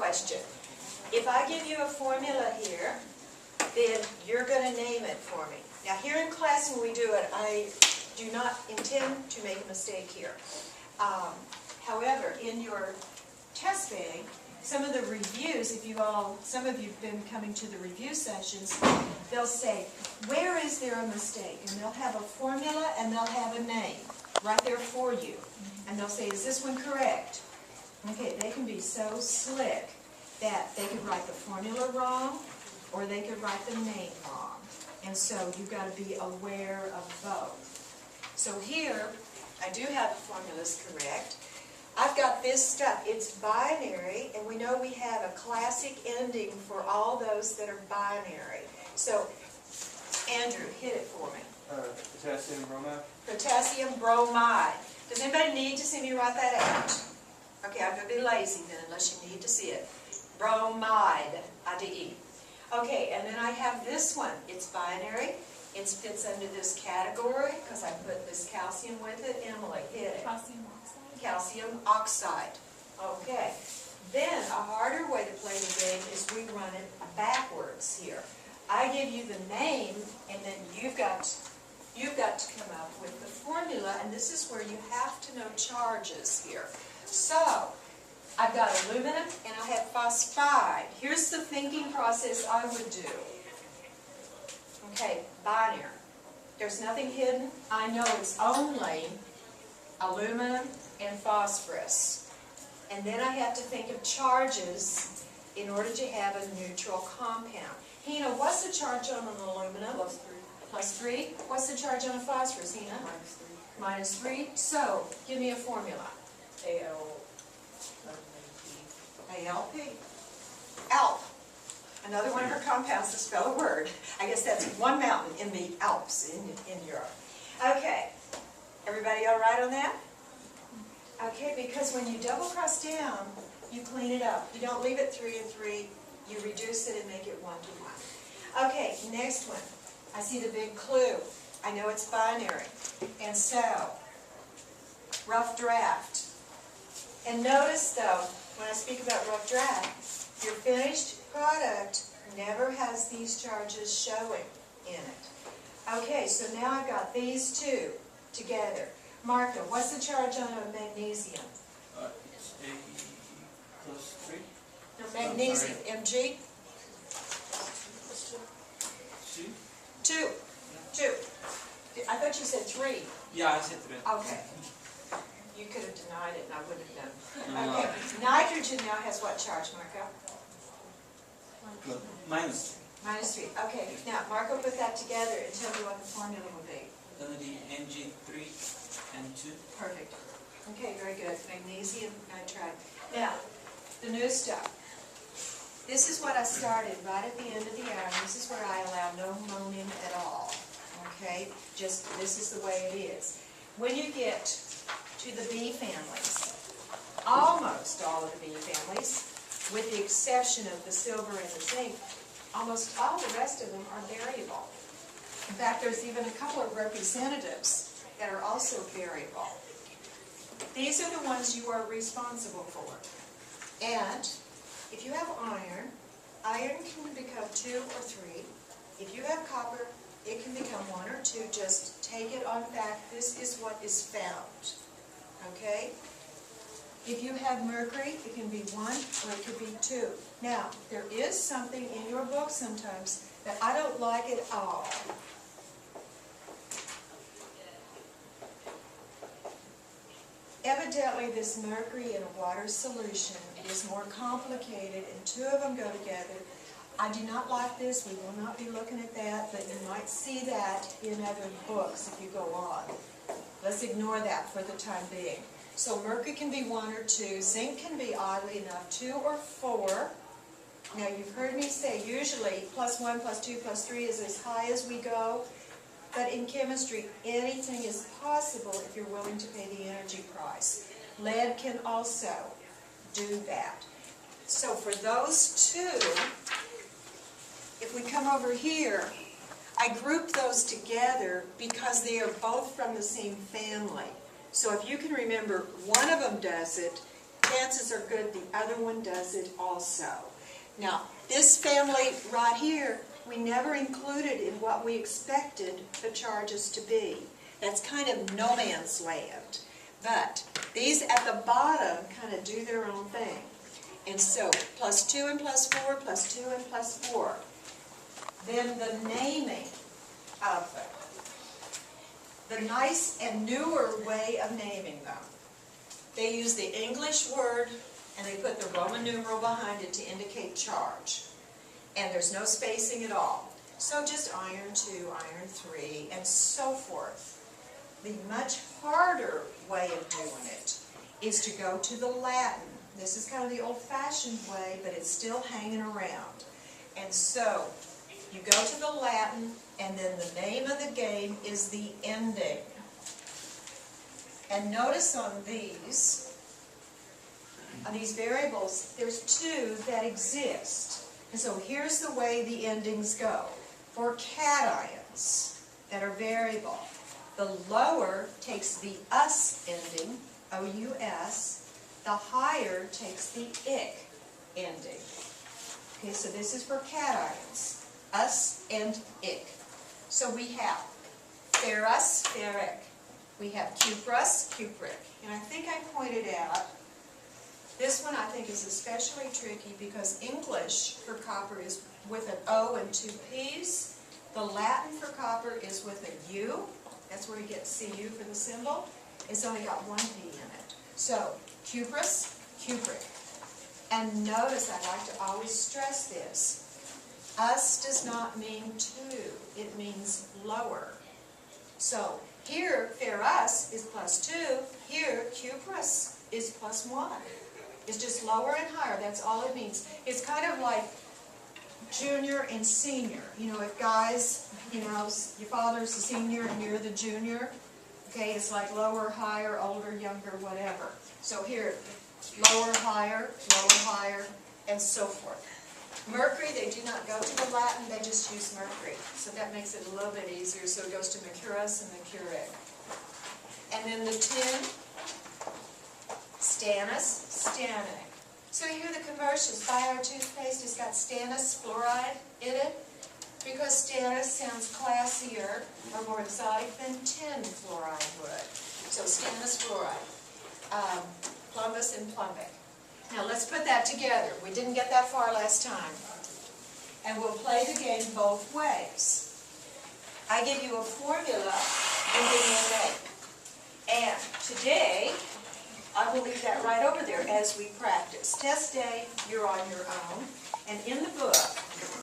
question. If I give you a formula here, then you're going to name it for me. Now here in class when we do it, I do not intend to make a mistake here. However, in your test bank, some of the reviews, some of you've been coming to the review sessions, they'll say, where is there a mistake? And they'll have a formula and they'll have a name right there for you. And they'll say, is this one correct? Okay, they can be so slick that they could write the formula wrong or they could write the name wrong. And so you've got to be aware of both. So here, I do have the formulas correct. I've got this stuff. It's binary, and we know we have a classic ending for all those that are binary. So, Andrew, hit it for me. Potassium bromide. Potassium bromide. Does anybody need to see me write that out? Okay, I'm going to be lazy then, unless you need to see it. Bromide, I-D-E. Okay, and then I have this one. It's binary. It fits under this category because I put this calcium with it. Emily, hit it. Calcium oxide. Calcium oxide. Okay. Then a harder way to play the game is we run it backwards here. I give you the name, and then you've got to come up with the formula, and this is where you have to know charges here. So, I've got aluminum and I have phosphide. Here's the thinking process I would do. Okay, binary. There's nothing hidden. I know it's only aluminum and phosphorus. And then I have to think of charges in order to have a neutral compound. Hina, what's the charge on an aluminum? +3. +3. What's the charge on a phosphorus, Hina? -3. -3. So, give me a formula. ALP. ALP. Another one of her compounds to spell a word. I guess that's one mountain in the Alps in Europe. Okay. Everybody all right on that? Okay, because when you double cross down, you clean it up. You don't leave it 3 and 3. You reduce it and make it 1 to 1. Okay, next one. I see the big clue. I know it's binary. And so, rough draft. And notice though, when I speak about rough draft, your finished product never has these charges showing in it. Okay, so now I've got these two together. Marco, what's the charge on a magnesium? It's +3. No, magnesium, Mg? 2. 2. I thought you said 3. Yeah, I said 3. Okay. You could have denied it and I wouldn't have known. No. Okay, nitrogen now has what charge, Marco? -3. -3. Okay, now Marco, put that together and tell me what the formula will be. Gonna be Mg3 and 2. Perfect. Okay, very good. Magnesium nitride. Now, the new stuff. This is what I started right at the end of the hour. This is where I allow no moaning at all. Okay? Just, this is the way it is. When you get to the B families, almost all of the B families, with the exception of the silver and the zinc, almost all the rest of them are variable. In fact, there's even a couple of representatives that are also variable. These are the ones you are responsible for. And if you have iron, iron can become 2 or 3. If you have copper, it can become 1 or 2. Just take it on fact. This is what is found. Okay? If you have mercury, it can be 1 or it could be 2. Now, there is something in your book sometimes that I don't like at all. Evidently, this mercury in a water solution is more complicated, and 2 of them go together. I do not like this. We will not be looking at that, but you might see that in other books if you go on. Let's ignore that for the time being. So mercury can be 1 or 2. Zinc can be, oddly enough, 2 or 4. Now, you've heard me say usually +1, +2, +3 is as high as we go. But in chemistry, anything is possible if you're willing to pay the energy price. Lead can also do that. So for those 2, if we come over here, I grouped those together because they are both from the same family. So if you can remember, one of them does it, chances are good the other one does it also. Now, this family right here, we never included in what we expected the charges to be. That's kind of no man's land. But these at the bottom kind of do their own thing. And so, +2 and +4, +2 and +4. Then the naming of them. The nice and newer way of naming them. They use the English word and they put the Roman numeral behind it to indicate charge. And there's no spacing at all. So just iron 2, iron 3, and so forth. The much harder way of doing it is to go to the Latin. This is kind of the old-fashioned way, but it's still hanging around. And so, you go to the Latin, and then the name of the game is the ending. And notice on these variables, there's 2 that exist. And so here's the way the endings go. For cations that are variable, the lower takes the us ending, O-U-S, the higher takes the ic ending. Okay, so this is for cations, us and ic. So we have ferrous, ferric. We have cuprous, cupric. And I think I pointed out, this one I think is especially tricky because English for copper is with an O and 2 P's. The Latin for copper is with a U. That's where you get Cu for the symbol. It's only got 1 P in it. So, cuprous, cupric. And notice, I like to always stress this. Us does not mean 2. It means lower. So, here, ferrous is +2. Here, cuprous is +1. It's just lower and higher. That's all it means. It's kind of like junior and senior. You know, if guys, you know, your father's the senior and you're the junior, okay, it's like lower, higher, older, younger, whatever. So here, lower, higher, and so forth. Mercury, they do not go to the Latin, they just use mercury. So that makes it a little bit easier. So it goes to mercurus and mercuric. And then the tin, stannous, stannic. So you hear the commercials, buy our toothpaste, it's got stannous fluoride in it, because stannous sounds classier or more exotic than tin fluoride would. So stannous fluoride, plumbus and plumbic. Now let's put that together. We didn't get that far last time. And we'll play the game both ways. I give you a formula and give you a name. And today, I will leave that right over there as we practice. Test day, you're on your own. And in the